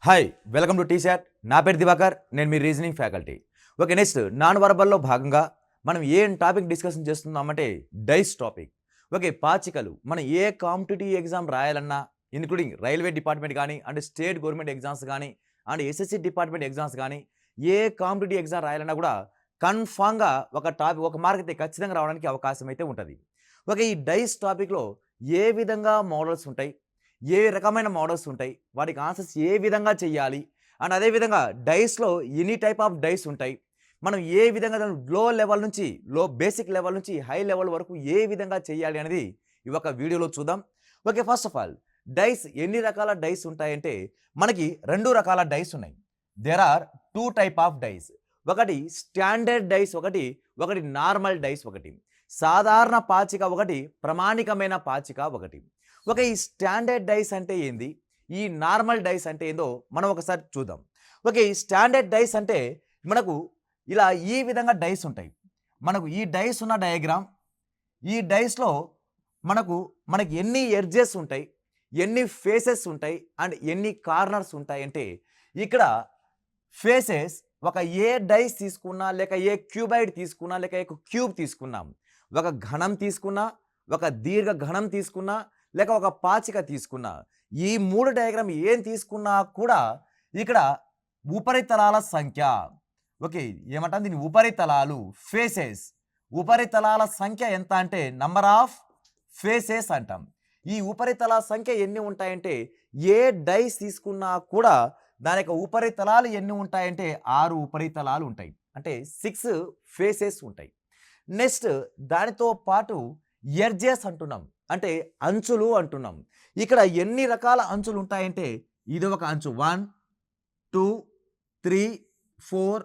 Hi welcome to T-SAT. నా పేరు దివాకర్, నేను మీ reasoning faculty. Okay, next non వర్బల్లో భాగంగా మనం ఏం టాపిక్ డిస్కషన్ చేస్తున్నామంటే డైస్ టాపిక్. ఓకే, పాచికలు మనం ఏ కాంపిటేటివ్ ఎగ్జామ్ రాయాలన్నా, ఇన్క్లూడింగ్ రైల్వే డిపార్ట్మెంట్ కానీ అండ్ స్టేట్ గవర్నమెంట్ ఎగ్జామ్స్ కానీ అండ్ ఎస్ఎస్సి డిపార్ట్మెంట్ ఎగ్జామ్స్ కానీ ఏ కాంపిటేటివ్ ఎగ్జామ్ రాయాలన్నా కూడా కన్ఫామ్గా ఒక టాపిక్ ఒక మార్క్ అయితే ఖచ్చితంగా రావడానికి అవకాశం అయితే ఉంటుంది. ఓకే, ఈ డైస్ టాపిక్లో ఏ విధంగా మోడల్స్ ఉంటాయి, ఏ రకమైన మోడల్స్ ఉంటాయి, వాటికి ఆన్సర్స్ ఏ విధంగా చేయాలి అండ్ అదేవిధంగా డైస్లో ఎనీ టైప్ ఆఫ్ డైస్ ఉంటాయి. మనం ఏ విధంగా లో లెవెల్ నుంచి బేసిక్ లెవెల్ నుంచి హై లెవెల్ వరకు ఏ విధంగా చేయాలి అనేది ఈ ఒక వీడియోలో చూద్దాం. Okay, first of all dice ఎన్ని రకాల డైస్ ఉంటాయంటే మనకి రెండు రకాల డైస్ ఉన్నాయి. There are two type of dice. ఒకటి స్టాండర్డ్ డైస్, ఒకటి నార్మల్ డైస్, ఒకటి సాధారణ పాచిక, ఒకటి ప్రామాణికమైన పాచిక, ఒకటి. ఒక ఈ స్టాండర్డ్ డైస్ అంటే ఏంది, ఈ నార్మల్ డైస్ అంటే ఏందో మనం ఒకసారి చూద్దాం. ఓకే, ఈ స్టాండర్డ్ డైస్ అంటే మనకు ఇలా ఈ విధంగా డైస్ ఉంటాయి. మనకు ఈ డైస్ ఉన్న డయాగ్రామ్, ఈ డైస్లో మనకి ఎన్ని ఎడ్జెస్ ఉంటాయి, ఎన్ని ఫేసెస్ ఉంటాయి అండ్ ఎన్ని కార్నర్స్ ఉంటాయి అంటే ఇక్కడ ఫేసెస్ ఒక ఏ డైస్ తీసుకున్నా లేక ఏ క్యూబాయిడ్ తీసుకున్నా లేక ఒక క్యూబ్ తీసుకున్నాం, ఒక ఘనం తీసుకున్నా, ఒక దీర్ఘ ఘనం తీసుకున్నా లేక ఒక పాచిక తీసుకున్నా, ఈ మూడు డయాగ్రామ్ ఏం తీసుకున్నా కూడా ఇక్కడ ఉపరితలాల సంఖ్య, ఓకే ఏమంటాం దీన్ని ఉపరితలాలు, ఫేసెస్, ఉపరితలాల సంఖ్య ఎంత అంటే నంబర్ ఆఫ్ ఫేసెస్ అంటాం. ఈ ఉపరితలాల సంఖ్య ఎన్ని ఉంటాయంటే ఏ డైస్ తీసుకున్నా కూడా దాని యొక్క ఉపరితలాలు ఎన్ని ఉంటాయంటే 6 ఉపరితలాలు ఉంటాయి, అంటే 6 ఫేసెస్ ఉంటాయి. నెక్స్ట్ దానితో పాటు ఎడ్జెస్ అంటున్నాం, అంటే అంచులు అంటున్నాం. ఇక్కడ ఎన్ని రకాల అంచులు ఉంటాయంటే ఇది ఒక అంచు 1 2 3 4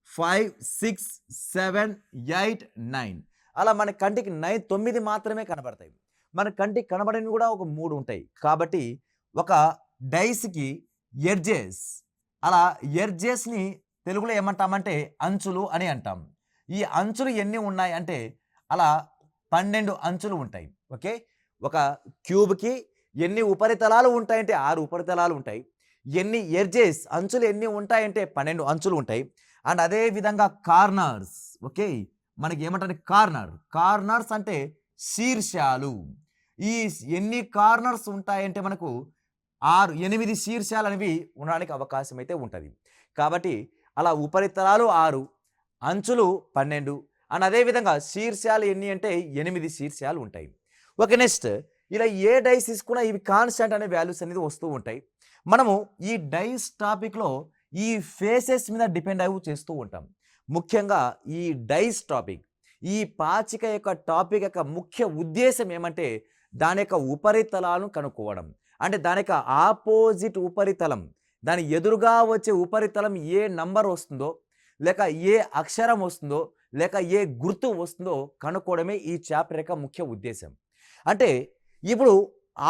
5 6 7 8 9, అలా మన కంటికి 9 మాత్రమే కనబడతాయి. మన కంటికి కనబడని కూడా ఒక 3 ఉంటాయి. కాబట్టి ఒక డైస్కి ఎడ్జెస్, అలా ఎడ్జెస్ని తెలుగులో ఏమంటామంటే అంచులు అని అంటాం. ఈ అంచులు ఎన్ని ఉన్నాయి అంటే అలా 12 అంచులు ఉంటాయి. ఓకే, ఒక క్యూబ్కి ఎన్ని ఉపరితలాలు ఉంటాయంటే 6 ఉపరితలాలు ఉంటాయి. ఎన్ని ఎడ్జెస్ అంచులు ఎన్ని ఉంటాయంటే 12 అంచులు ఉంటాయి. అండ్ అదే విధంగా కార్నర్స్, ఓకే మనకి ఏమంటారు కార్నర్స్ అంటే శీర్షాలు. ఈ ఎన్ని కార్నర్స్ ఉంటాయంటే మనకు 8 శీర్షాలు అనేవి ఉండడానికి అవకాశం అయితే ఉంటుంది. కాబట్టి అలా ఉపరితలాలు 6, అంచులు 12 అండ్ అదేవిధంగా శీర్షాలు ఎన్ని అంటే 8 శీర్షాలు ఉంటాయి. ఓకే, నెక్స్ట్ ఇలా ఏ డైస్ తీసుకున్నా ఇవి కాన్స్టెంట్ అనే వాల్యూస్ అనేది వస్తూ ఉంటాయి. మనము ఈ డైస్ టాపిక్లో ఈ ఫేసెస్ మీద డిపెండ్ అయ్యి చేస్తూ ఉంటాం. ముఖ్యంగా ఈ డైస్ టాపిక్, ఈ పాచిక యొక్క టాపిక్ యొక్క ముఖ్య ఉద్దేశం ఏమంటే దాని యొక్క ఉపరితలాలను కనుక్కోవడం. అంటే దాని యొక్క ఆపోజిట్ ఉపరితలం, దాని ఎదురుగా వచ్చే ఉపరితలం ఏ నంబర్ వస్తుందో లేక ఏ అక్షరం వస్తుందో లేక ఏ గుర్తు వస్తుందో కనుక్కోవడమే ఈ చాప్టర్ యొక్క ముఖ్య ఉద్దేశం. అంటే ఇప్పుడు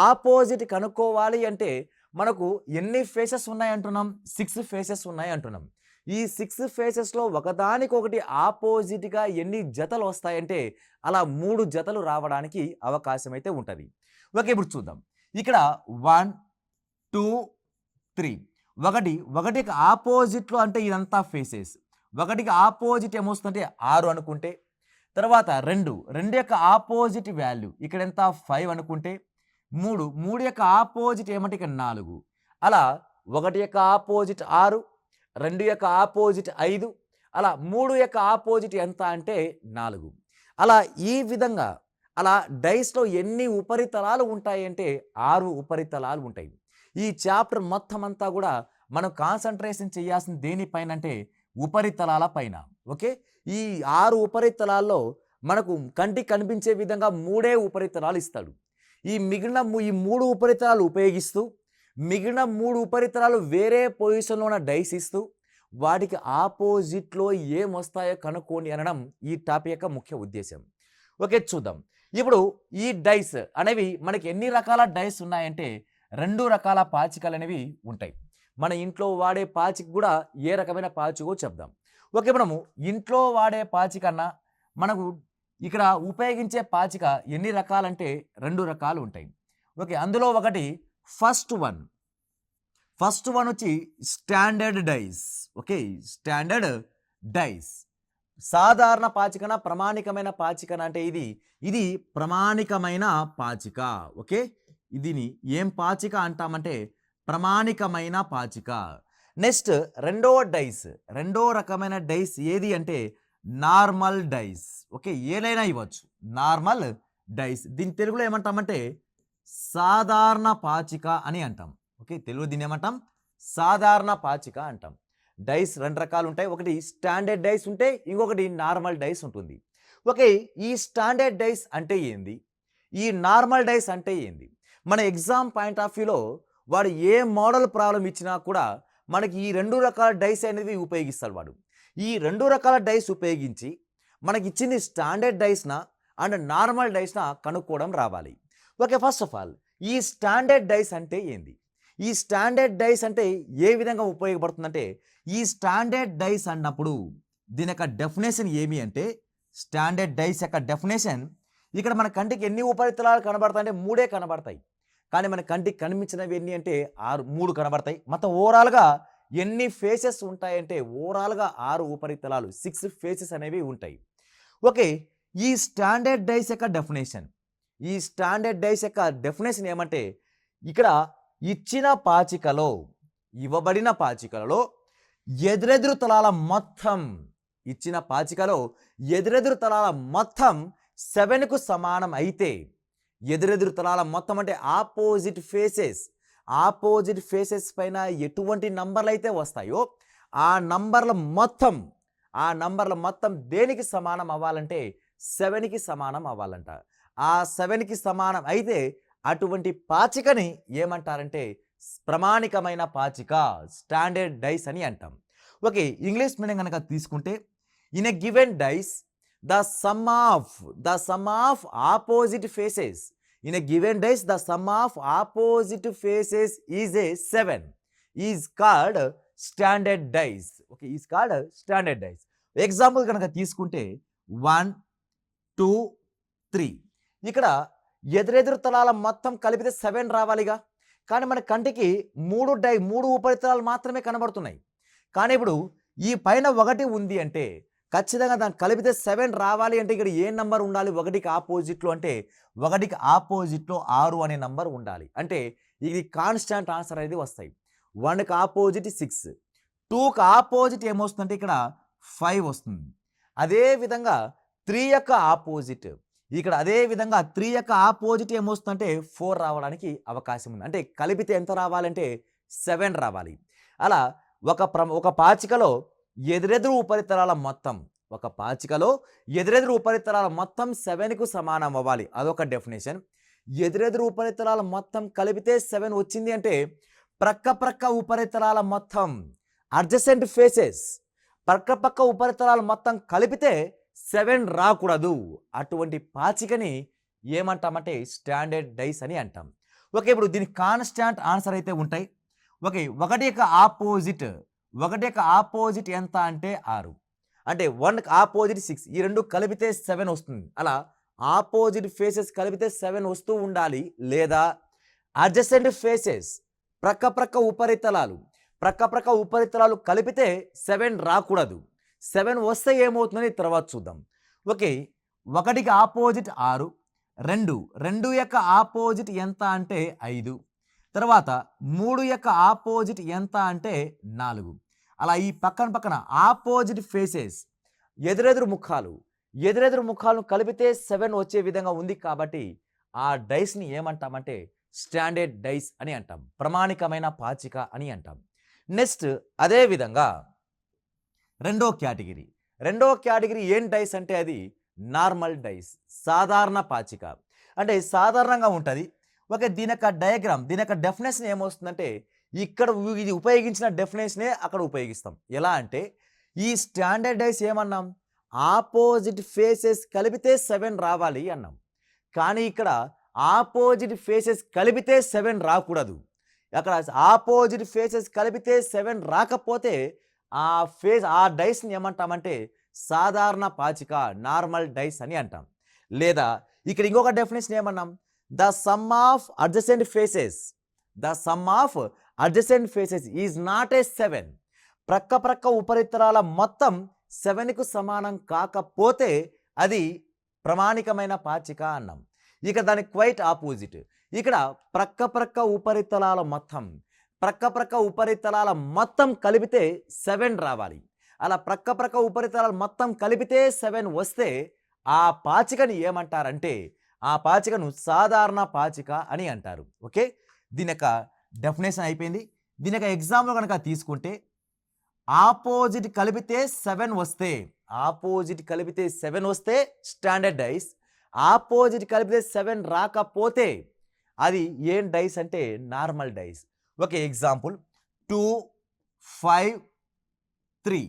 ఆపోజిట్ కనుక్కోవాలి అంటే మనకు ఎన్ని ఫేసెస్ ఉన్నాయి అంటున్నాం, 6 ఫేసెస్ ఉన్నాయి అంటున్నాం. ఈ 6 ఫేసెస్లో ఒకదానికొకటి ఆపోజిట్గా ఎన్ని జతలు వస్తాయంటే అలా 3 జతలు రావడానికి అవకాశం అయితే ఉంటుంది. ఓకే, ఇప్పుడు చూద్దాం. ఇక్కడ 1 2 3, ఒకటికి ఆపోజిట్లో అంటే ఇదంతా ఫేసెస్, ఒకటికి ఆపోజిట్ ఏమొస్తుందంటే 6 అనుకుంటే, తర్వాత 2 యొక్క ఆపోజిట్ వాల్యూ ఇక్కడ ఎంత 5 అనుకుంటే, 3 యొక్క ఆపోజిట్ ఏమంటే ఇక్కడ 4, అలా 1 యొక్క ఆపోజిట్ 6, 2 యొక్క ఆపోజిట్ 5, అలా 3 యొక్క ఆపోజిట్ ఎంత అంటే 4. అలా ఈ విధంగా అలా డైస్లో ఎన్ని ఉపరితలాలు ఉంటాయి అంటే 6 ఉపరితలాలు ఉంటాయి. ఈ చాప్టర్ మొత్తం అంతా కూడా మనం కాన్సన్ట్రేషన్ చేయాల్సిన దేనిపైన అంటే ఉపరితలాల పైన. ఓకే, ఈ 6 ఉపరితలాల్లో మనకు కంటికి కనిపించే విధంగా 3 ఉపరితలాలు ఇస్తాడు. ఈ మిగిలిన ఈ 3 ఉపరితలాలు ఉపయోగిస్తూ మిగిలిన 3 ఉపరితలాలు వేరే పొజిషన్లో ఉన్న డైస్ ఇస్తూ వాటికి ఆపోజిట్లో ఏమొస్తాయో కనుక్కోండి అనడం ఈ టాపిక్ యొక్క ముఖ్య ఉద్దేశం. ఓకే, చూద్దాం. ఇప్పుడు ఈ డైస్ అనేవి మనకి ఎన్ని రకాల డైస్ ఉన్నాయంటే 2 రకాల పాచికలు అనేవి ఉంటాయి. మన ఇంట్లో వాడే పాచిక కూడా ఏ రకమైన పాచికో చెప్దాం. ఓకే, మనము ఇంట్లో వాడే పాచికన్నా మనకు ఇక్కడ ఉపయోగించే పాచిక ఎన్ని రకాలంటే 2 రకాలు ఉంటాయి. ఓకే, అందులో ఒకటి ఫస్ట్ ఫస్ట్ వన్ వచ్చి standard dice. Okay, standard dice. సాధారణ పాచికన, ప్రామాణికమైన పాచికన అంటే ఇది ప్రామాణికమైన పాచిక. ఓకే, దీని ఏం పాచిక అంటామంటే ప్రామాణికమైన పాచిక. నెక్స్ట్ రెండో డైస్, రెండో రకమైన డైస్ ఏది అంటే నార్మల్ డైస్. ఓకే, ఏదైనా ఇవ్వచ్చు, నార్మల్ డైస్. దీని తెలుగులో ఏమంటామంటే సాధారణ పాచిక అని అంటాం. ఓకే, తెలుగు దీన్ని ఏమంటాం సాధారణ పాచిక అంటాం. డైస్ రెండు రకాలు ఉంటాయి, ఒకటి స్టాండర్డ్ డైస్ ఉంటాయి, ఇంకొకటి నార్మల్ డైస్ ఉంటుంది. ఓకే, ఈ స్టాండర్డ్ డైస్ అంటే ఏంది, ఈ నార్మల్ డైస్ అంటే ఏంది? మన ఎగ్జామ్ పాయింట్ ఆఫ్ వ్యూలో వాడు ఏ మోడల్ ప్రాబ్లం ఇచ్చినా కూడా మనకి ఈ రెండు రకాల డైస్ అనేది ఉపయోగిస్తాడు వాడు. ఈ రెండు రకాల డైస్ ఉపయోగించి మనకి ఇచ్చింది స్టాండర్డ్ డైస్నా అండ్ నార్మల్ డైస్నా కనుక్కోవడం రావాలి. ఓకే, ఫస్ట్ ఆఫ్ ఆల్ ఈ స్టాండర్డ్ డైస్ అంటే ఏంది, ఈ స్టాండర్డ్ డైస్ అంటే ఏ విధంగా ఉపయోగపడుతుందంటే, ఈ స్టాండర్డ్ డైస్ అన్నప్పుడు దీని యొక్క డెఫినేషన్ ఏమి అంటే, స్టాండర్డ్ డైస్ యొక్క డెఫినేషన్ ఇక్కడ మన కంటికి ఎన్ని ఉపరితలాలు కనబడతాయి అంటే మూడే కనబడతాయి. కానీ మన కంటికి కనిపించినవి ఎన్ని అంటే మూడు కనబడతాయి. మొత్తం ఓవరాల్గా ఎన్ని ఫేసెస్ ఉంటాయంటే ఓవరాల్గా 6 ఉపరితలాలు, 6 ఫేసెస్ అనేవి ఉంటాయి. ఓకే, ఈ స్టాండర్డ్ డైస్ యొక్క డెఫినేషన్, ఈ స్టాండర్డ్ డైస్ యొక్క డెఫినేషన్ ఏమంటే, ఇక్కడ ఇచ్చిన పాచికలో, ఇవ్వబడిన పాచికలలో ఎదురెదురు తలాల మొత్తం, ఇచ్చిన పాచికలో ఎదురెదురు తలాల మొత్తం 7కు సమానం అయితే, ఎదురెదురు తలాల మొత్తం అంటే ఆపోజిట్ ఫేసెస్, ఆపోజిట్ ఫేసెస్ పైన ఎటువంటి నంబర్లు అయితే వస్తాయో ఆ నంబర్ల మొత్తం దేనికి సమానం అవ్వాలంటే 7కి సమానం అవ్వాలంట. ఆ 7కి సమానం అయితే అటువంటి పాచికని ఏమంటారంటే ప్రామాణికమైన పాచిక, స్టాండర్డ్ డైస్ అని అంటాం. ఓకే, ఇంగ్లీష్ మీడియం కనుక తీసుకుంటే, in a given dice the sum of opposite faces, in a given dice the sum of opposite faces is a 7 is called standard dice. Okay, is called standard dice. Example కనుక తీసుకుంటే 1, 2, 3, ఇక్కడ ఎదురెదురు తలాల మొత్తం కలిపితే 7 రావాలిగా. కానీ మన కంటికి మూడు ఉపరితలాలు మాత్రమే కనబడుతున్నాయి. కానీ ఇప్పుడు ఈ పైన 1 ఉంది అంటే ఖచ్చితంగా దాన్ని కలిపితే 7 రావాలి అంటే ఇక్కడ ఏ నంబర్ ఉండాలి 1కి ఆపోజిట్లో అంటే 1కి ఆపోజిట్లో 6 అనే నంబర్ ఉండాలి. అంటే ఇది కాన్స్టాంట్ ఆన్సర్ అనేది వస్తాయి. 1కి ఆపోజిట్ 6, 2కి ఆపోజిట్ ఏమొస్తుందంటే ఇక్కడ 5 వస్తుంది. అదేవిధంగా 3 యొక్క ఆపోజిట్, ఇక్కడ అదే విధంగా 3 యొక్క ఆపోజిట్ ఏమొస్తుందంటే 4 రావడానికి అవకాశం ఉంది. అంటే కలిపితే ఎంత రావాలంటే 7 రావాలి. అలా ఒక పాచికలో ఎదురెదురు ఉపరితలాల మొత్తం, ఒక పాచికలో ఎదురెదురు ఉపరితలాల మొత్తం 7కు సమానం అవ్వాలి, అదొక డెఫినేషన్. ఎదురెదురు ఉపరితలాల మొత్తం కలిపితే 7 వచ్చింది అంటే ప్రక్క ఉపరితలాల మొత్తం, అడ్జసెంట్ ఫేసెస్, ప్రక్క ఉపరితలాల మొత్తం కలిపితే 7 రాకూడదు. అటువంటి పాచికని ఏమంటామంటే స్టాండర్డ్ డైస్ అని అంటాం. ఓకే, ఇప్పుడు దీనికి కాన్స్టాంట్ ఆన్సర్ అయితే ఉంటాయి. ఓకే, 1 యొక్క ఆపోజిట్ ఎంత అంటే 6, అంటే 1కి ఆపోజిట్ 6, ఈ రెండు కలిపితే 7 వస్తుంది. అలా ఆపోజిట్ ఫేసెస్ కలిపితే 7 వస్తూ ఉండాలి. లేదా అడ్జసెంట్ ఫేసెస్, ప్రక్క ఉపరితలాలు కలిపితే 7 రాకూడదు. 7 వస్తే ఏమవుతుందని తర్వాత చూద్దాం. ఓకే, 1కి ఆపోజిట్ 6, 2 యొక్క ఆపోజిట్ ఎంత అంటే 5, తర్వాత 3 యొక్క ఆపోజిట్ ఎంత అంటే 4. అలా ఈ పక్కన ఆపోజిట్ ఫేసెస్, ఎదురెదురు ముఖాలను కలిపితే 7 వచ్చే విధంగా ఉంది. కాబట్టి ఆ డైస్ని ఏమంటామంటే స్టాండర్డ్ డైస్ అని అంటాం, ప్రామాణికమైన పాచిక అని అంటాం. నెక్స్ట్ అదే విధంగా రెండో కేటగిరీ ఏం డైస్ అంటే అది నార్మల్ డైస్, సాధారణ పాచిక. అంటే సాధారణంగా ఉంటుంది. ఓకే, దీని యొక్క డయాగ్రామ్, దీని యొక్క డెఫినేషన్ ఏమొస్తుందంటే ఇక్కడ ఇది ఉపయోగించిన డెఫినేషనే అక్కడ ఉపయోగిస్తాం. ఎలా అంటే ఈ స్టాండర్డ్ డైస్ ఏమన్నాం, ఆపోజిట్ ఫేసెస్ కలిపితే 7 రావాలి అన్నాం. కానీ ఇక్కడ ఆపోజిట్ ఫేసెస్ కలిపితే 7 రాకూడదు. అక్కడ ఆపోజిట్ ఫేసెస్ కలిపితే 7 రాకపోతే ఆ డైస్ని ఏమంటామంటే సాధారణ పాచిక, నార్మల్ డైస్ అని అంటాం. లేదా ఇక్కడ ఇంకొక డెఫినేషన్ ఏమన్నాం, the sum of adjacent adjacent faces is not a 7. ప్రక్క ఉపరితలాల మొత్తం 7కు సమానం కాకపోతే అది ప్రామాణికమైన పాచిక అన్నాం. ఇక దాని క్వైట్ ఆపోజిట్. ఇక్కడ ప్రక్క ఉపరితలాల మొత్తం కలిపితే 7 రావాలి. అలా ప్రక్క ఉపరితలాలు మొత్తం కలిపితే 7 వస్తే ఆ పాచికని ఏమంటారంటే ఆ పాచికను సాధారణ పాచిక అని అంటారు. ఓకే, దీని యొక్క డెఫినేషన్ అయిపోయింది. దీని యొక్క ఎగ్జాంపుల్ కనుక తీసుకుంటే ఆపోజిట్ కలిపితే 7 వస్తే స్టాండర్డ్ డైస్. ఆపోజిట్ కలిపితే 7 రాకపోతే అది ఏం డైస్ అంటే normal dice. Okay, example 2, 5, 3.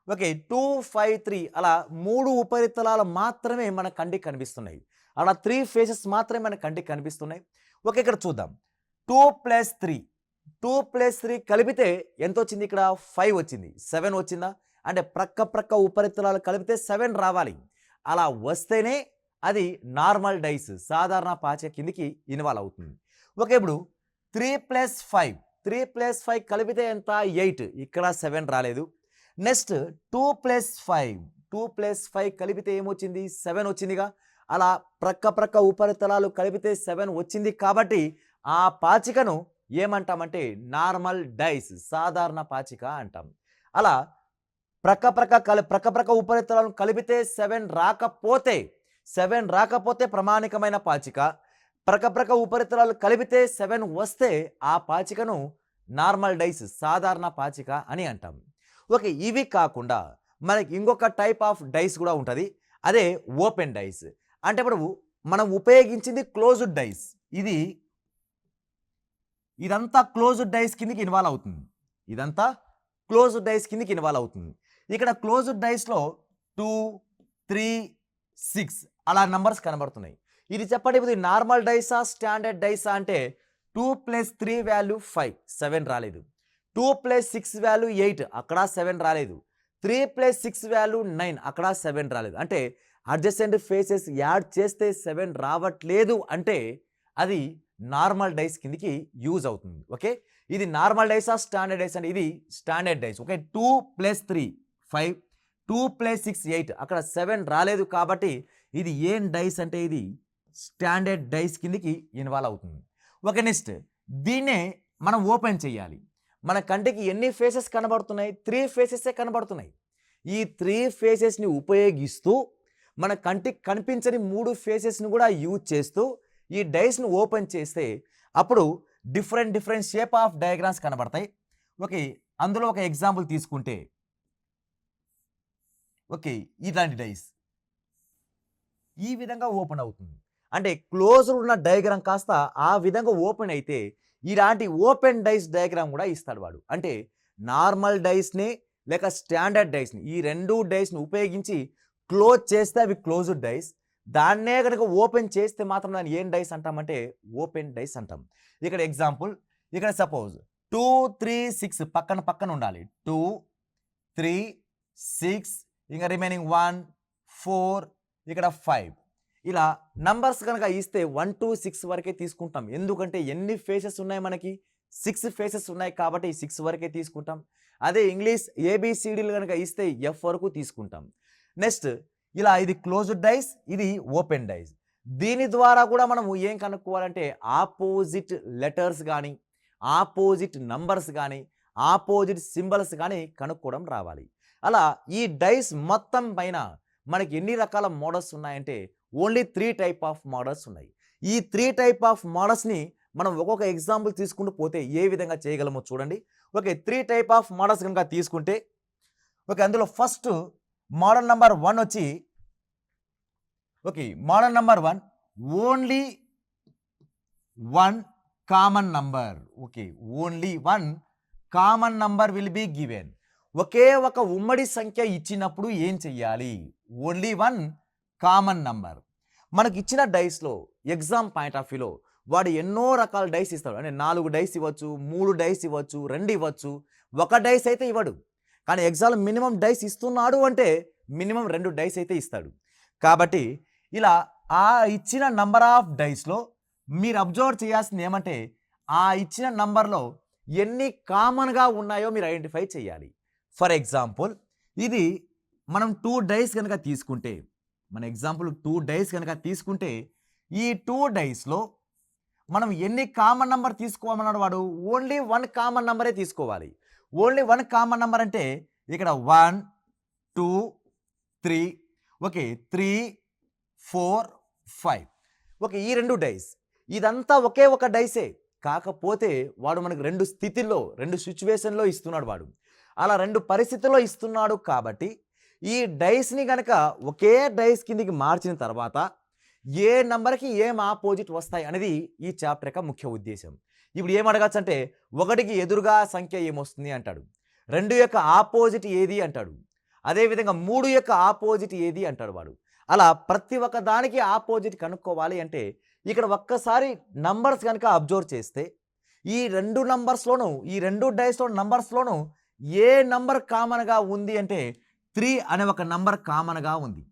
Okay, 2, 5, 3 అలా 3 ఉపరితలాలు మాత్రమే మన కంటికి కనిపిస్తున్నాయి. అలా 3 ఫేసెస్ మాత్రమే మన కంటికి కనిపిస్తున్నాయి. ఓకే, ఇక్కడ చూద్దాం. 2 + 3 కలిపితే ఎంత వచ్చింది? ఇక్కడ 5 వచ్చింది. 7 వచ్చిందా? అంటే ప్రక్క ఉపరితలాలు కలిపితే 7 రావాలి. అలా వస్తేనే అది నార్మల్ డైస్, సాధారణ పాచిక కిందికి ఇన్వాల్వ్ అవుతుంది. ఓకే, ఇప్పుడు 3 + 5 కలిపితే ఎంత? 8. ఇక్కడ 7 రాలేదు. నెక్స్ట్ 2 + 5 కలిపితే ఏమొచ్చింది? 7 వచ్చిందిగా. అలా ప్రక్క ఉపరితలాలు కలిపితే 7 వచ్చింది కాబట్టి ఆ పాచికను ఏమంటామంటే నార్మల్ డైస్, సాధారణ పాచిక అంటాం. అలా ప్రక్క ఉపరితలాలను కలిపితే 7 రాకపోతే ప్రామాణికమైన పాచిక. ప్రక్క ఉపరితలాలు కలిపితే 7 వస్తే ఆ పాచికను నార్మల్ డైస్, సాధారణ పాచిక అని అంటాం. ఓకే, ఇవి కాకుండా మనకి ఇంకొక టైప్ ఆఫ్ డైస్ కూడా ఉంటుంది. అదే ఓపెన్ డైస్. అంటే ఇప్పుడు మనం ఉపయోగించింది క్లోజ్డ్ డైస్. ఇదంతా క్లోజ్డ్ డైస్ కిందకి ఇన్వాల్వ్ అవుతుంది. ఇక్కడ క్లోజ్డ్ డైస్లో 2, 3, 6 అలా నంబర్స్ కనబడుతున్నాయి. ఇది చెప్పండి, ఇది నార్మల్ డైసా, స్టాండర్డ్ డైసా అంటే 2 + 3 వాల్యూ 5, 7 రాలేదు. 2 + 6 వాల్యూ 8, అక్కడ 7 రాలేదు. 3 + 6 వాల్యూ 9, అక్కడ 7 రాలేదు. అంటే అడ్జసెంట్ ఫేసెస్ యాడ్ చేస్తే 7 రావట్లేదు అంటే అది నార్మల్ డైస్ కిందికి యూజ్ అవుతుంది. ఓకే, ఇది నార్మల్ డైసా, స్టాండర్డ్ డైస్ అంటే ఇది స్టాండర్డ్ డైస్. ఓకే, 2 + 3 5, 2 + 6 8, అక్కడ 7 రాలేదు కాబట్టి ఇది ఏం డైస్ అంటే ఇది స్టాండర్డ్ డైస్ కిందికి ఇన్వాల్వ్ అవుతుంది. ఓకే, నెక్స్ట్ దీన్నే మనం ఓపెన్ చేయాలి. మన కంటికి ఎన్ని ఫేసెస్ కనబడుతున్నాయి? 3 ఫేసెసే కనబడుతున్నాయి. ఈ 3 ఫేసెస్ని ఉపయోగిస్తూ మన కంటికి కనిపించని 3 ఫేసెస్ని కూడా యూజ్ చేస్తూ ఈ డైస్ను ఓపెన్ చేస్తే అప్పుడు డిఫరెంట్ షేప్ ఆఫ్ డయాగ్రామ్స్ కనబడతాయి. ఓకే, అందులో ఒక ఎగ్జాంపుల్ తీసుకుంటే ఓకే, ఇలాంటి డైస్ ఈ విధంగా ఓపెన్ అవుతుంది. అంటే క్లోజ్డ్ ఉన్న డయాగ్రామ్ కాస్త ఆ విధంగా ఓపెన్ అయితే ఇలాంటి ఓపెన్ డైస్ డయాగ్రామ్ కూడా ఇస్తాడు వాడు. అంటే నార్మల్ డైస్ని లేక స్టాండర్డ్ డైస్ని, ఈ 2 డైస్ని ఉపయోగించి క్లోజ్ చేస్తే అవి క్లోజ్డ్ డైస్. దాన్నే కనుక ఓపెన్ చేస్తే మాత్రం దాన్ని ఏం డైస్ అంటామంటే ఓపెన్ డైస్ అంటాం. ఇక్కడ ఎగ్జాంపుల్, ఇక్కడ సపోజ్ 2, 3, 6 పక్కన ఉండాలి. 2, 3, 6 ఇంకా రిమైనింగ్ 1, 4 ఇక్కడ 5 ఇలా నంబర్స్ కనుక ఇస్తే 1 to 6 వరకే తీసుకుంటాం. ఎందుకంటే ఎన్ని ఫేసెస్ ఉన్నాయి? మనకి 6 ఫేసెస్ ఉన్నాయి కాబట్టి 6 వరకే తీసుకుంటాం. అదే ఇంగ్లీష్ ఏబిసిడీలు కనుక ఇస్తే F వరకు తీసుకుంటాం. నెక్స్ట్ ఇలా ఇది క్లోజ్డ్ డైస్, ఇది ఓపెన్ డైస్. దీని ద్వారా కూడా మనం ఏం కనుక్కోవాలంటే ఆపోజిట్ లెటర్స్ కానీ, ఆపోజిట్ నంబర్స్ కానీ, ఆపోజిట్ సింబల్స్ కానీ కనుక్కోవడం రావాలి. అలా ఈ డైస్ మొత్తం పైన మనకి ఎన్ని రకాల మోడల్స్ ఉన్నాయంటే ఓన్లీ 3 టైప్ ఆఫ్ మోడల్స్ ఉన్నాయి. ఈ 3 టైప్ ఆఫ్ మోడల్స్ని మనం ఒక్కొక్క ఎగ్జాంపుల్ తీసుకుంటూ పోతే ఏ విధంగా చేయగలమో చూడండి. ఓకే, 3 టైప్ ఆఫ్ మోడల్స్ కనుక తీసుకుంటే ఓకే, అందులో ఫస్ట్ మోడల్ నెంబర్ 1 వచ్చి okay, model number 1 only 1 common number. Okay, only 1 common number will be given. ఒకే ఒక ఉమ్మడి సంఖ్య ఇచ్చినప్పుడు ఏం చెయ్యాలి? Only 1 common number. మనకి ఇచ్చిన డైస్లో ఎగ్జామ్ పాయింట్ ఆఫ్ వ్యూలో వాడు ఎన్నో రకాల డైస్ ఇస్తాడు. అంటే 4 డైస్ ఇవ్వచ్చు, 3 డైస్ ఇవ్వచ్చు, 2 ఇవ్వచ్చు, 1 డైస్ అయితే ఇవ్వడు. కానీ ఎగ్జామ్ మినిమం డైస్ ఇస్తున్నాడు అంటే మినిమం 2 డైస్ అయితే ఇస్తాడు. కాబట్టి ఇలా ఆ ఇచ్చిన నంబర్ ఆఫ్ డైస్లో మీరు అబ్జర్వ్ చేయాల్సింది ఏమంటే ఆ ఇచ్చిన నంబర్లో ఎన్ని కామన్గా ఉన్నాయో మీరు ఐడెంటిఫై చేయాలి. ఫర్ ఎగ్జాంపుల్ ఇది మనం 2 డైస్ కనుక తీసుకుంటే, మన ఎగ్జాంపుల్ 2 డైస్ కనుక తీసుకుంటే, ఈ 2 డైస్లో మనం ఎన్ని కామన్ నంబర్ తీసుకోమన్నాడు వాడు? ఓన్లీ 1 కామన్ నంబరే తీసుకోవాలి. ఓన్లీ 1 కామన్ నంబర్ అంటే ఇక్కడ 1 2 3 ఓకే 3 4 5 ఓకే ఈ 2 డైస్, ఇదంతా ఒకే ఒక డైసే. కాకపోతే వాడు మనకు 2 స్థితిలో 2 సిచ్యువేషన్లో ఇస్తున్నాడు వాడు. అలా 2 పరిస్థితుల్లో ఇస్తున్నాడు కాబట్టి ఈ డైస్ని కనుక ఒకే డైస్ కిందికి మార్చిన తర్వాత ఏ నంబర్కి ఏం ఆపోజిట్ వస్తాయి అనేది ఈ చాప్టర్ యొక్క ముఖ్య ఉద్దేశం. ఇప్పుడు ఏం అడగచ్చు అంటే 1కి ఎదురుగా సంఖ్య ఏమొస్తుంది అంటాడు, 2 యొక్క ఆపోజిట్ ఏది అంటాడు, అదేవిధంగా 3 యొక్క ఆపోజిట్ ఏది అంటాడు వాడు. అలా ప్రతి ఒక్క దానికి ఆపోజిట్ కనుక్కోవాలి అంటే ఇక్కడ ఒక్కసారి నంబర్స్ కనుక అబ్జర్వ్ చేస్తే ఈ 2 నంబర్స్లోనూ ఈ 2 డైస్లో నంబర్స్లోనూ ఏ నంబర్ కామన్గా ఉంది అంటే 3 అనే ఒక నంబర్ కామన్గా ఉంది.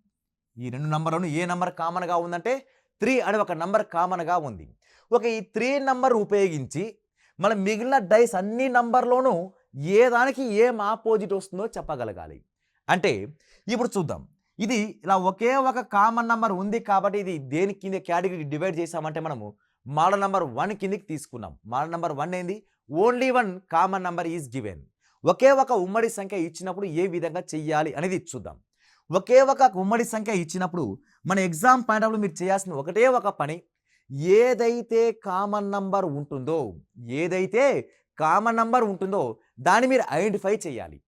ఈ 2 నంబర్లోనూ ఏ నంబర్ కామన్గా ఉందంటే 3 అనే ఒక నంబర్ కామన్గా ఉంది. ఒక ఈ 3 నంబర్ ఉపయోగించి మనం మిగిలిన డైస్ అన్ని నంబర్లోనూ ఏ దానికి ఏం ఆపోజిట్ వస్తుందో చెప్పగలగాలి. అంటే ఇప్పుడు చూద్దాం, ఇది ఇలా ఒకే ఒక కామన్ నంబర్ ఉంది కాబట్టి ఇది దేని కింద కేటగిరీ డివైడ్ చేసామంటే మనము మోడల్ నంబర్ 1 కిందకి తీసుకున్నాం. మోడల్ నంబర్ 1 ఏంది? Only 1 common number is given. ఒకే ఒక ఉమ్మడి సంఖ్య ఇచ్చినప్పుడు ఏ విధంగా చెయ్యాలి అనేది చూద్దాం. ఒకే ఒక ఉమ్మడి సంఖ్య ఇచ్చినప్పుడు మన ఎగ్జామ్ పాయింట్ ఆఫ్ వ్యూ మీరు చేయాల్సిన ఒకటే ఒక పని, ఏదైతే కామన్ నంబర్ ఉంటుందో దాన్ని మీరు ఐడెంటిఫై చేయాలి.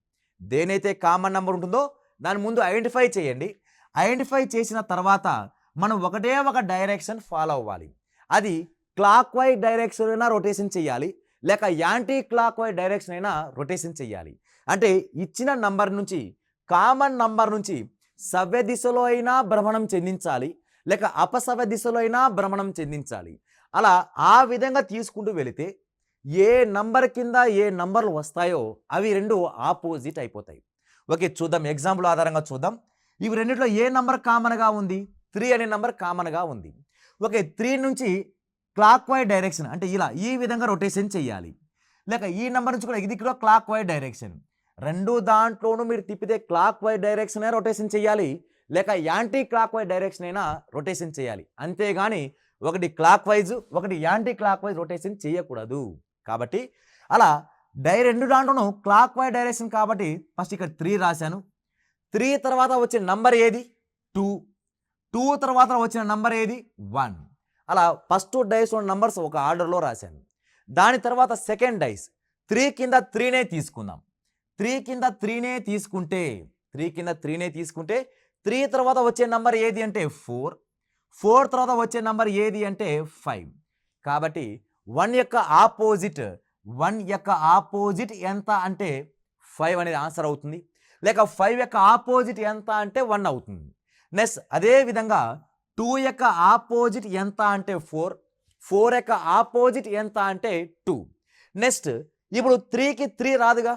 దేనైతే కామన్ నంబర్ ఉంటుందో దాని ముందు ఐడెంటిఫై చేయండి. ఐడెంటిఫై చేసిన తర్వాత మనం ఒకటే ఒక డైరెక్షన్ ఫాలో అవ్వాలి. అది క్లాక్ వైజ్ డైరెక్షన్ అయినా రొటేషన్ చేయాలి, లేక యాంటీ క్లాక్ వైజ్ డైరెక్షన్ అయినా రొటేషన్ చేయాలి. అంటే ఇచ్చిన నంబర్ నుంచి కామన్ నంబర్ నుంచి సవ్య దిశలో అయినా భ్రమణం చెందించాలి, లేక అపసవ్య దిశలో అయినా భ్రమణం చెందించాలి. అలా ఆ విధంగా తీసుకుంటూ వెళితే ఏ నంబర్ కింద ఏ నంబర్లు వస్తాయో అవి 2 ఆపోజిట్ అయిపోతాయి. ఓకే చూద్దాం, ఎగ్జాంపుల్ ఆధారంగా చూద్దాం. ఇవి రెండిట్లో ఏ నంబర్ కామన్గా ఉంది? 3 అనే నంబర్ కామన్గా ఉంది. ఓకే 3 నుంచి క్లాక్ వైజ్ డైరెక్షన్ అంటే ఇలా ఈ విధంగా రొటేషన్ చేయాలి, లేక ఈ నెంబర్ నుంచి కూడా ఇది కూడా క్లాక్ వైజ్ డైరెక్షన్. 2 దాంట్లోనూ మీరు తిప్పితే క్లాక్ వైజ్ డైరెక్షన్ అయినా రొటేషన్ చేయాలి, లేక యాంటీ క్లాక్ వైజ్ డైరెక్షన్ అయినా రొటేషన్ చేయాలి. అంతేగాని ఒకటి క్లాక్ వైజ్ ఒకటి యాంటీ క్లాక్ వైజ్ రొటేషన్ చేయకూడదు. కాబట్టి అలా 2 దాంట్లోనూ క్లాక్ వైజ్ డైరెక్షన్ కాబట్టి ఫస్ట్ ఇక్కడ 3 రాశాను. 3 తర్వాత వచ్చిన నంబర్ ఏది? 2. 2 తర్వాత వచ్చిన నంబర్ ఏది? 1. అలా ఫస్ట్ డైస్ ఉన్న నంబర్స్ ఒక ఆర్డర్లో రాశాను. దాని తర్వాత సెకండ్ డైస్ 3 కింద 3నే తీసుకుందాం. 3 కింద 3నే తీసుకుంటే 3 తర్వాత వచ్చే నంబర్ ఏది అంటే 4. 4 తర్వాత వచ్చే నంబర్ ఏది అంటే 5. కాబట్టి 1 యొక్క ఆపోజిట్ ఎంత అంటే 5 అనేది ఆన్సర్ అవుతుంది, లేక 5 యొక్క ఆపోజిట్ ఎంత అంటే 1 అవుతుంది. నెక్స్ట్ అదే విధంగా 2 యొక్క ఆపోజిట్ ఎంత అంటే 4. 4 యొక్క ఆపోజిట్ ఎంత అంటే 2. నెక్స్ట్ ఇప్పుడు 3కి 3 రాదుగా,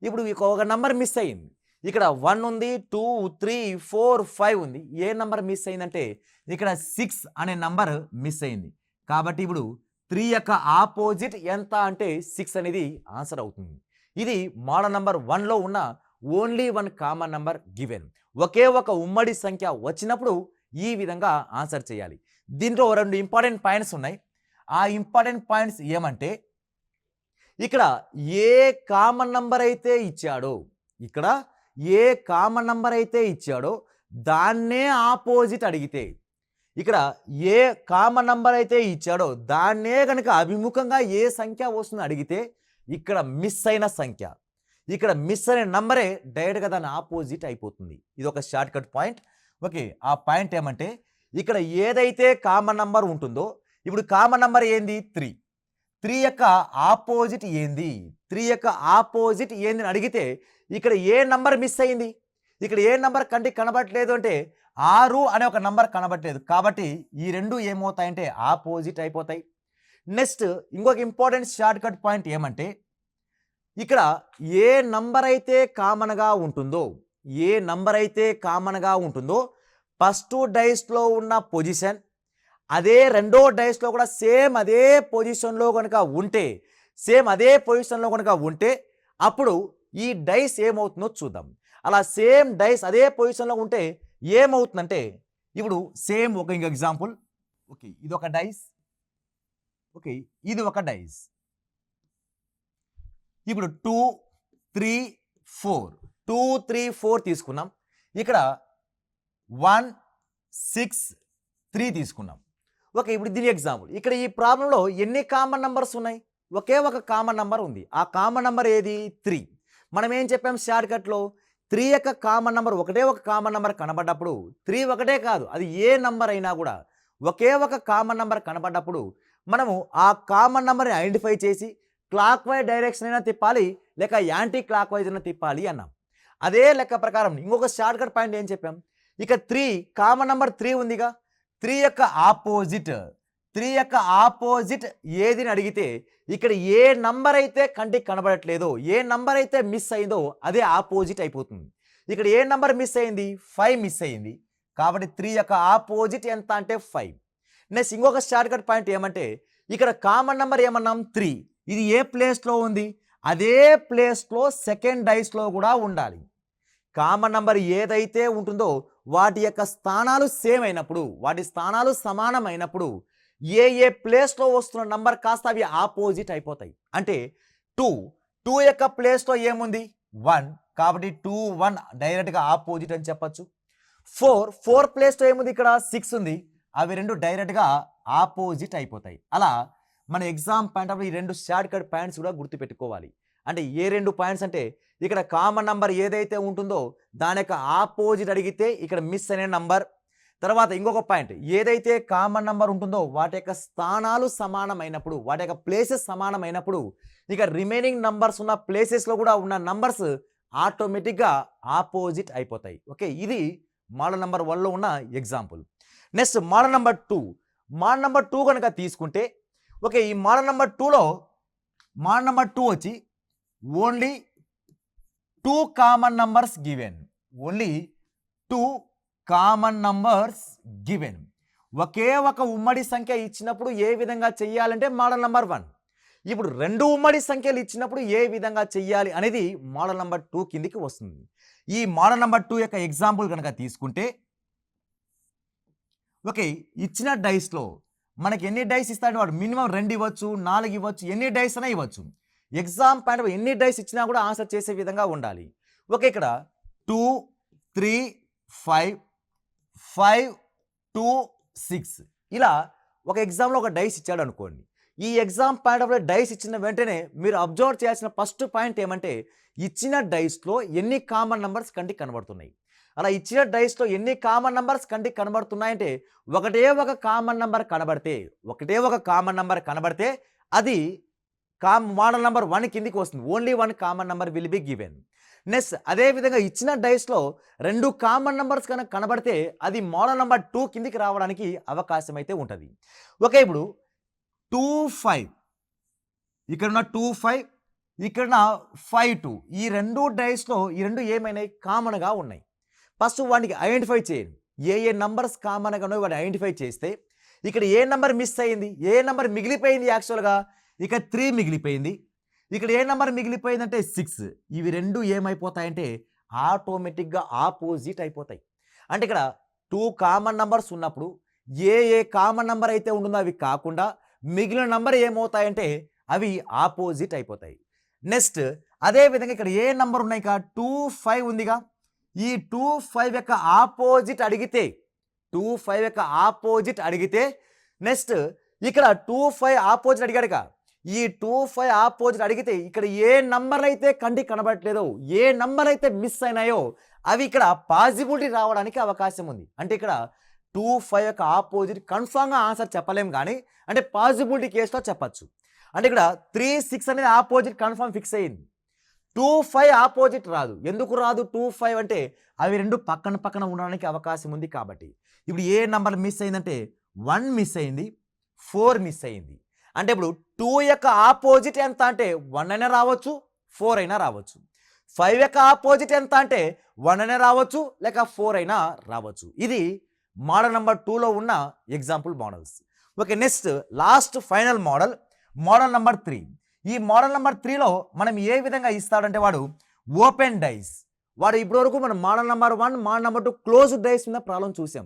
ఇప్పుడు ఒక నంబర్ మిస్ అయింది. ఇక్కడ 1 ఉంది, 2 3 4 5 ఉంది. ఏ నంబర్ మిస్ అయిందంటే ఇక్కడ 6 అనే నంబర్ మిస్ అయింది. కాబట్టి ఇప్పుడు 3 యొక్క ఆపోజిట్ ఎంత అంటే 6 అనేది ఆన్సర్ అవుతుంది. ఇది మోడల్ నంబర్ 1లో ఉన్న ఓన్లీ 1 కామన్ నంబర్ గివెన్. ఒకే ఒక ఉమ్మడి సంఖ్య వచ్చినప్పుడు ఈ విధంగా ఆన్సర్ చేయాలి. దీంట్లో 2 ఇంపార్టెంట్ పాయింట్స్ ఉన్నాయి. ఆ ఇంపార్టెంట్ పాయింట్స్ ఏమంటే ఇక్కడ ఏ కామన్ నంబర్ అయితే ఇచ్చాడో దాన్నే ఆపోజిట్ అడిగితే, ఇక్కడ ఏ కామన్ నంబర్ అయితే ఇచ్చాడో దాన్నే కనుక అభిముఖంగా ఏ సంఖ్య వస్తుందో అడిగితే ఇక్కడ మిస్ అయిన నంబరే డైరెక్ట్గా దాని ఆపోజిట్ అయిపోతుంది. ఇది ఒక షార్ట్ కట్ పాయింట్. ఓకే ఆ పాయింట్ ఏమంటే ఇక్కడ ఏదైతే కామన్ నంబర్ ఉంటుందో, ఇప్పుడు కామన్ నంబర్ ఏంది? 3. 3 యొక్క ఆపోజిట్ ఏంది? 3 యొక్క ఆపోజిట్ ఏంది అని అడిగితే ఇక్కడ ఏ నంబర్ మిస్ అయింది? ఇక్కడ ఏ నంబర్ కంటికి కనబడట్లేదు అంటే 6 అనే ఒక నంబర్ కనబడట్లేదు. కాబట్టి ఈ 2 ఏమవుతాయంటే ఆపోజిట్ అయిపోతాయి. నెక్స్ట్ ఇంకొక ఇంపార్టెంట్ షార్ట్ కట్ పాయింట్ ఏమంటే ఇక్కడ ఏ నంబర్ అయితే కామన్గా ఉంటుందో ఫస్ట్ డైస్లో ఉన్న పొజిషన్ అదే రెండో డైస్లో కూడా సేమ్ అదే పొజిషన్లో కనుక ఉంటే సేమ్ అదే పొజిషన్లో కనుక ఉంటే అప్పుడు ఈ డైస్ ఏమవుతుందో చూద్దాం. అలా సేమ్ డైస్ అదే పొజిషన్లో ఉంటే ఏమవుతుందంటే ఇప్పుడు సేమ్ ఒక ఎగ్జాంపుల్. ఓకే, ఇది ఒక డైస్. ఓకే, ఇది ఒక డైస్. ఇప్పుడు 2 3 4 2 3 4 తీసుకున్నాం. ఇక్కడ 1 6 3 తీసుకున్నాం. ఓకే, ఇప్పుడు దీని ఎగ్జాంపుల్. ఇక్కడ ఈ ప్రాబ్లంలో ఎన్ని కామన్ నంబర్స్ ఉన్నాయి? ఒకే ఒక కామన్ నంబర్ ఉంది. ఆ కామన్ నంబర్ ఏది? 3. మనం ఏం చెప్పాం షార్ట్ కట్లో? 3 యొక్క కామన్ నంబర్ ఒకటే ఒక కామన్ నంబర్ కనబడ్డప్పుడు 3 ఒకటే కాదు, అది ఏ నంబర్ అయినా కూడా ఒకే ఒక కామన్ నంబర్ కనబడ్డప్పుడు మనము ఆ కామన్ నంబర్ని ఐడెంటిఫై చేసి క్లాక్ వైజ్ డైరెక్షన్ అయినా తిప్పాలి, లేక యాంటీ క్లాక్ వైజ్ అయినా తిప్పాలి అన్నాం. అదే లెక్క ప్రకారం ఇంకొక షార్ట్ కట్ పాయింట్ ఏం చెప్పాం? ఇక 3 కామన్ నంబర్ 3 ఉందిగా, 3 యొక్క ఆపోజిట్ ఏదిని అడిగితే ఇక్కడ ఏ నంబర్ అయితే కంటికి కనబడట్లేదో, ఏ నంబర్ అయితే మిస్ అయిందో అదే ఆపోజిట్ అయిపోతుంది. ఇక్కడ ఏ నంబర్ మిస్ అయింది? 5 మిస్ అయింది. కాబట్టి 3 యొక్క ఆపోజిట్ ఎంత అంటే 5. నెక్స్ట్ ఇంకొక షార్ట్ కట్ పాయింట్ ఏమంటే ఇక్కడ కామన్ నంబర్ ఏమన్నాం? 3. ఇది ఏ ప్లేస్లో ఉంది? అదే ప్లేస్లో సెకండ్ డైస్లో కూడా ఉండాలి. కామన్ నంబర్ ఏదైతే ఉంటుందో వాటి యొక్క స్థానాలు సేమ్ అయినప్పుడు, వాటి స్థానాలు సమానమైనప్పుడు ఏ ప్లేస్లో వస్తున్న నంబర్ కాస్త అవి ఆపోజిట్ అయిపోతాయి. అంటే 2 యొక్క ప్లేస్లో ఏముంది? 1. కాబట్టి 2 1 డైరెక్ట్గా ఆపోజిట్ అని చెప్పచ్చు. 4 ప్లేస్లో ఏముంది? ఇక్కడ 6 ఉంది. అవి రెండు డైరెక్ట్గా ఆపోజిట్ అయిపోతాయి. అలా మన ఎగ్జామ్ పాయింట్ ఆఫ్ ఈ రెండు షార్ట్ కట్ పాయింట్స్ కూడా గుర్తుపెట్టుకోవాలి. అంటే ఏ రెండు పాయింట్స్ అంటే ఇక్కడ కామన్ నంబర్ ఏదైతే ఉంటుందో దాని యొక్క ఆపోజిట్ అడిగితే ఇక్కడ మిస్ అనే నంబర్. తర్వాత ఇంకొక పాయింట్, ఏదైతే కామన్ నంబర్ ఉంటుందో వాటి యొక్క స్థానాలు సమానమైనప్పుడు, వాటి యొక్క ప్లేసెస్ సమానమైనప్పుడు ఇక రిమైనింగ్ నంబర్స్ ఉన్న ప్లేసెస్లో కూడా ఉన్న నంబర్స్ ఆటోమేటిక్గా ఆపోజిట్ అయిపోతాయి. ఓకే, ఇది మోడల్ నెంబర్ 1లో ఉన్న example. Next model number 2. Model number 2 కనుక తీసుకుంటే ఓకే, ఈ మోడల్ నెంబర్ 2లో మోడల్ నెంబర్ 2 వచ్చి only 2 common numbers given. Only 2 common numbers given. ఒకే ఒక ఉమ్మడి సంఖ్య ఇచ్చినప్పుడు ఏ విధంగా చెయ్యాలంటే మోడల్ నెంబర్ 1. ఇప్పుడు 2 ఉమ్మడి సంఖ్యలు ఇచ్చినప్పుడు ఏ విధంగా చెయ్యాలి అనేది మోడల్ నెంబర్ 2 కిందికి వస్తుంది. ఈ మోడల్ నెంబర్ 2 యొక్క ఎగ్జాంపుల్ కనుక తీసుకుంటే ఓకే, ఇచ్చిన డైస్లో మనకి ఎన్ని డైస్ ఇస్తాడు వాడు? మినిమం 2 ఇవ్వచ్చు, 4 ఇవ్వచ్చు, ఎన్ని డైస్ అయినా ఇవ్వచ్చు. ఎగ్జామ్ పాయింట్ ఎన్ని డైస్ ఇచ్చినా కూడా ఆన్సర్ చేసే విధంగా ఉండాలి. ఓకే, ఇక్కడ 2 3 5 5 2 6 ఇలా ఒక ఎగ్జామ్లో ఒక డైస్ ఇచ్చాడు అనుకోండి. ఈ ఎగ్జామ్ పాయింట్ ఆఫ్ డైస్ ఇచ్చిన వెంటనే మీరు అబ్జర్వ్ చేయాల్సిన ఫస్ట్ పాయింట్ ఏమంటే ఇచ్చిన డైస్లో ఎన్ని కామన్ నంబర్స్ కంటికి కనబడుతున్నాయి. అలా ఇచ్చిన డైస్లో ఎన్ని కామన్ నంబర్స్ కంటికి కనబడుతున్నాయంటే ఒకటే ఒక కామన్ నంబర్ కనబడితే అది మోడల్ నెంబర్ 1 కిందికి వస్తుంది. Only 1 common number will be given. Next అదేవిధంగా ఇచ్చిన డైస్లో 2 కామన్ నెంబర్స్ కనుక కనబడితే అది మోడల్ నెంబర్ 2 కిందికి రావడానికి అవకాశం అయితే ఉంటుంది. ఓకే, ఇప్పుడు 2 5 ఇక్కడ ఉన్న 2 5 ఇక్కడ 5 2 ఈ రెండు డైస్లో ఈ రెండు ఏమైనాయి? కామన్గా ఉన్నాయి. ఫస్ట్ వాటికి ఐడెంటిఫై చేయండి. ఏ నంబర్స్ కామన్గా ఉన్నాయో వాటిని ఐడెంటిఫై చేస్తే ఇక్కడ ఏ నెంబర్ మిస్ అయింది, ఏ నెంబర్ మిగిలిపోయింది? యాక్చువల్గా ఇక 3 మిగిలిపోయింది. ఇక్కడ ఏ నెంబర్ మిగిలిపోయిందంటే 6. ఇవి రెండు ఏమైపోతాయంటే ఆటోమేటిక్గా ఆపోజిట్ అయిపోతాయి. అంటే ఇక్కడ 2 కామన్ నంబర్స్ ఉన్నప్పుడు ఏ కామన్ నంబర్ అయితే ఉంటుందో అవి కాకుండా మిగిలిన నంబర్ ఏమవుతాయంటే అవి ఆపోజిట్ అయిపోతాయి. నెక్స్ట్ అదేవిధంగా ఇక్కడ ఏ నంబర్ ఉన్నాయి? 2 5 ఉందిగా, ఈ 2 5 యొక్క ఆపోజిట్ అడిగితే నెక్స్ట్ ఇక్కడ 2 5 ఆపోజిట్ అడిగాడుగా, ఈ 2 5 ఆపోజిట్ అడిగితే ఇక్కడ ఏ నంబర్ అయితే కంటికి కనబడట్లేదో, ఏ నంబర్ అయితే మిస్ అయినాయో అవి ఇక్కడ పాజిబిలిటీ రావడానికి అవకాశం ఉంది. అంటే ఇక్కడ 2 5 యొక్క ఆపోజిట్ కన్ఫామ్గా ఆన్సర్ చెప్పలేం, కానీ అంటే పాజిబిలిటీ కేసులో చెప్పచ్చు. అంటే ఇక్కడ 3 6 అనేది ఆపోజిట్ కన్ఫామ్ ఫిక్స్ అయ్యింది. 2 5 ఆపోజిట్ రాదు. ఎందుకు రాదు 2 5 అంటే అవి రెండు పక్కన ఉండడానికి అవకాశం ఉంది కాబట్టి. ఇప్పుడు ఏ నంబర్ మిస్ అయిందంటే 1 మిస్ అయింది, 4 మిస్ అయింది. అంటే ఇప్పుడు 2 యొక్క ఆపోజిట్ ఎంత అంటే 1 అయినా రావచ్చు, 4 అయినా రావచ్చు. 5 యొక్క ఆపోజిట్ ఎంత అంటే 1 అయినా రావచ్చు, లేక 4 అయినా రావచ్చు. ఇది మోడల్ నెంబర్ 2లో ఉన్న example models. Okay, next last final model number 3. ఈ మోడల్ నెంబర్ 3లో మనం ఏ విధంగా ఇస్తాడంటే వాడు ఓపెన్ డైస్. వాడు ఇప్పటివరకు మనం model number 1, model number 2 closed dice మీద ప్రాబ్లం చూసాం.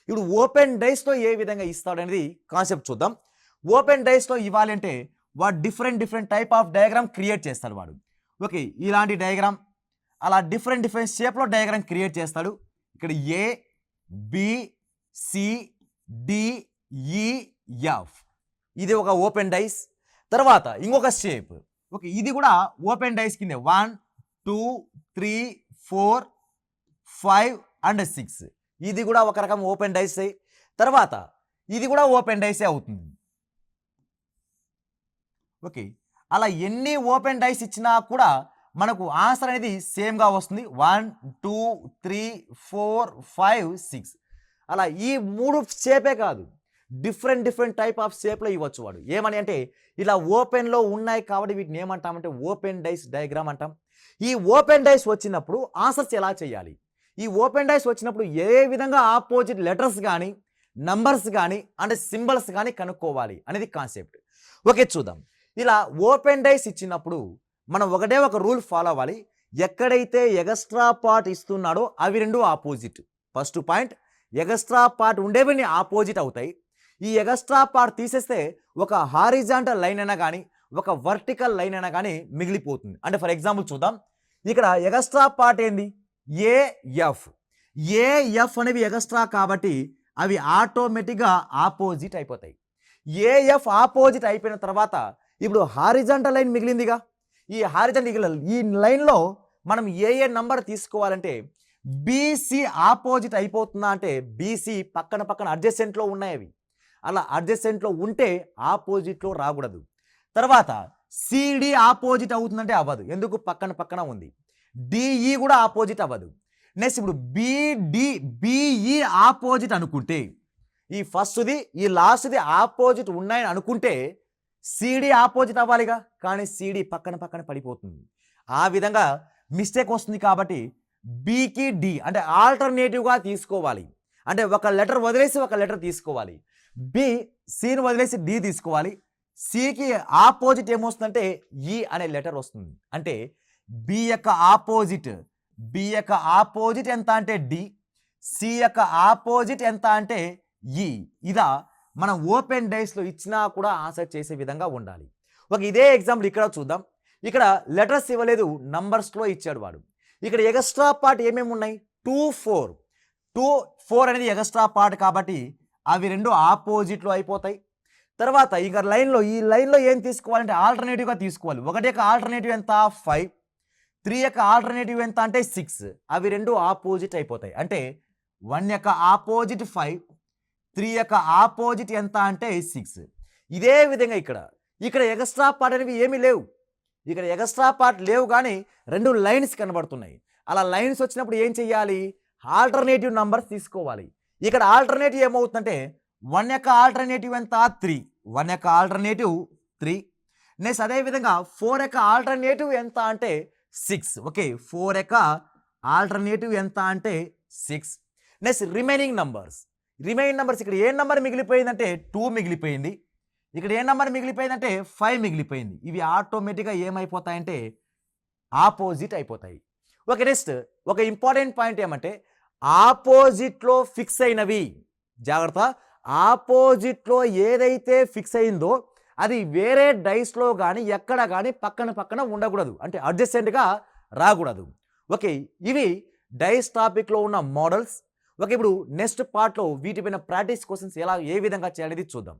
ఇప్పుడు ఓపెన్ డైస్తో ఏ విధంగా ఇస్తాడనేది కాన్సెప్ట్ చూద్దాం. ఓపెన్ డైస్తో ఇవ్వాలి అంటే వాడు different type of diagram create చేస్తాడు వాడు. ఓకే, ఇలాంటి డయాగ్రామ్, అలా డిఫరెంట్ షేప్లో డయాగ్రామ్ క్రియేట్ చేస్తాడు. ఇక్కడ ఏ, బి, సి, డి, ఈ, ఎఫ్, ఇది ఒక ఓపెన్ డైస్. తర్వాత ఇంకొక షేప్, ఓకే, ఇది కూడా ఓపెన్ డైస్ కిందే 1, 2, 3, 4, 5 అండ్ 6, ఇది కూడా ఒక రకం ఓపెన్ డైస్. తర్వాత ఇది కూడా ఓపెన్ డైసే అవుతుంది. ఓకే, అలా ఎన్ని ఓపెన్ డైస్ ఇచ్చినా కూడా మనకు ఆన్సర్ అనేది సేమ్గా వస్తుంది. 1, 2, 3, 4, 5, 6. అలా ఈ 3 షేపే కాదు, డిఫరెంట్ టైప్ ఆఫ్ షేప్లో ఇవ్వచ్చు వాడు. ఏమని అంటే ఇలా ఓపెన్లో ఉన్నాయి కాబట్టి వీటిని ఏమంటామంటే ఓపెన్ డైస్ డయాగ్రామ్ అంటాం. ఈ ఓపెన్ డైస్ వచ్చినప్పుడు ఆన్సర్స్ ఎలా చేయాలి, ఈ ఓపెన్ డైస్ వచ్చినప్పుడు ఏ విధంగా ఆపోజిట్ లెటర్స్ కానీ నంబర్స్ కానీ అంటే సింబల్స్ కానీ కనుక్కోవాలి అనేది కాన్సెప్ట్. ఓకే, చూద్దాం. ఇలా ఓపెన్ డైస్ ఇచ్చినప్పుడు మనం ఒకటే ఒక రూల్ ఫాలో అవ్వాలి. ఎక్కడైతే ఎగస్ట్రా పార్ట్ ఇస్తున్నాడో అవి రెండు opposite. First point, extra part ఉండేవి ఆపోజిట్ అవుతాయి. ఈ ఎగస్ట్రా పార్ట్ తీసేస్తే ఒక హారిజాంటల్ లైన్ అయినా కానీ ఒక వర్టికల్ లైన్ అయినా కానీ మిగిలిపోతుంది. అంటే ఫర్ ఎగ్జాంపుల్ చూద్దాం. ఇక్కడ ఎగస్ట్రా పార్ట్ ఏంది, ఏఎఫ్. ఏఎఫ్ అనేవి ఎగస్ట్రా కాబట్టి అవి ఆటోమేటిక్గా ఆపోజిట్ అయిపోతాయి. ఏఎఫ్ ఆపోజిట్ అయిపోయిన తర్వాత ఇప్పుడు హారిజాంటల్ లైన్ మిగిలిందిగా. ఈ హారిజాంటల్ ఈ లైన్లో మనం ఏ నంబర్ తీసుకోవాలంటే బీసీ ఆపోజిట్ అయిపోతుందా అంటే బీసీ పక్కన అడ్జసెంట్లో ఉన్నాయి అవి. అలా అడ్జసెంట్లో ఉంటే ఆపోజిట్లో రాకూడదు. తర్వాత సిడి ఆపోజిట్ అవుతుందంటే అవ్వదు, ఎందుకు పక్కన ఉంది. డిఈ కూడా ఆపోజిట్ అవ్వదు. నెక్స్ట్ ఇప్పుడు బిఈ ఆపోజిట్ అనుకుంటే, ఈ ఫస్ట్ది ఈ లాస్ట్ది ఆపోజిట్ ఉన్నాయని అనుకుంటే సిడి ఆపోజిట్ అవ్వాలిగా, కానీ సిడి పక్కన పడిపోతుంది. ఆ విధంగా మిస్టేక్ వస్తుంది. కాబట్టి బికి డి అంటే ఆల్టర్నేటివ్గా తీసుకోవాలి. అంటే ఒక లెటర్ వదిలేసి ఒక లెటర్ తీసుకోవాలి. బి సిని వదిలేసి డి తీసుకోవాలి. సికి ఆపోజిట్ ఏమొస్తుందంటే ఈ అనే లెటర్ వస్తుంది. అంటే బి యొక్క ఆపోజిట్ ఎంత అంటే డి, సి యొక్క ఆపోజిట్ ఎంత అంటే ఈ. ఇదా మనం ఓపెన్ డైస్లో ఇచ్చినా కూడా ఆన్సర్ చేసే విధంగా ఉండాలి. ఒక ఇదే ఎగ్జాంపుల్ ఇక్కడ చూద్దాం. ఇక్కడ లెటర్స్ ఇవ్వలేదు, నంబర్స్లో ఇచ్చాడు వాడు. ఇక్కడ ఎగస్ట్రా పార్ట్ ఏమేమి ఉన్నాయి, 2, 4 అనేది ఎగస్ట్రా పార్ట్ కాబట్టి అవి రెండు ఆపోజిట్లో అయిపోతాయి. తర్వాత ఇక ఈ లైన్లో ఏం తీసుకోవాలంటే ఆల్టర్నేటివ్గా తీసుకోవాలి. ఒకటి యొక్క ఆల్టర్నేటివ్ ఎంత 5, 3 యొక్క ఆల్టర్నేటివ్ ఎంత అంటే 6, అవి రెండు ఆపోజిట్ అయిపోతాయి. అంటే 1 యొక్క ఆపోజిట్ 5, 3 యొక్క ఆపోజిట్ ఎంత అంటే 6. ఇదే విధంగా ఇక్కడ ఎగస్ట్రా పార్ట్ అనేవి ఏమీ లేవు. ఇక్కడ ఎగస్ట్రా పార్ట్ లేవు కానీ రెండు లైన్స్ కనబడుతున్నాయి. అలా లైన్స్ వచ్చినప్పుడు ఏం చెయ్యాలి, ఆల్టర్నేటివ్ నంబర్స్ తీసుకోవాలి. ఇక్కడ ఆల్టర్నేటివ్ ఏమవుతుందంటే 1 యొక్క ఆల్టర్నేటివ్ ఎంత 3, 1 యొక్క ఆల్టర్నేటివ్ 3. నెక్స్ట్ అదేవిధంగా 4 యొక్క ఆల్టర్నేటివ్ ఎంత అంటే 6. ఓకే, 4 యొక్క ఆల్టర్నేటివ్ ఎంత అంటే 6. నెక్స్ట్ రిమైనింగ్ నంబర్స్ ఇక్కడ ఏ నెంబర్ మిగిలిపోయిందంటే 2 మిగిలిపోయింది. ఇక్కడ ఏ నెంబర్ మిగిలిపోయిందంటే 5 మిగిలిపోయింది. ఇవి ఆటోమేటిక్గా ఏమైపోతాయంటే ఆపోజిట్ అయిపోతాయి. ఓకే, నెక్స్ట్ ఒక ఇంపార్టెంట్ పాయింట్ ఏమంటే ఆపోజిట్లో ఫిక్స్ అయినవి, జాగ్రత్త, ఆపోజిట్లో ఏదైతే ఫిక్స్ అయిందో అది వేరే డైస్లో కానీ ఎక్కడ కానీ పక్కన ఉండకూడదు, అంటే అడ్జసెంట్గా రాకూడదు. ఓకే, ఇవి డైస్ టాపిక్లో ఉన్న మోడల్స్. ఓకే, ఇప్పుడు నెక్స్ట్ పార్ట్లో వీటిపైన ప్రాక్టీస్ క్వశ్చన్స్ ఏ విధంగా చేయాలి చూద్దాం.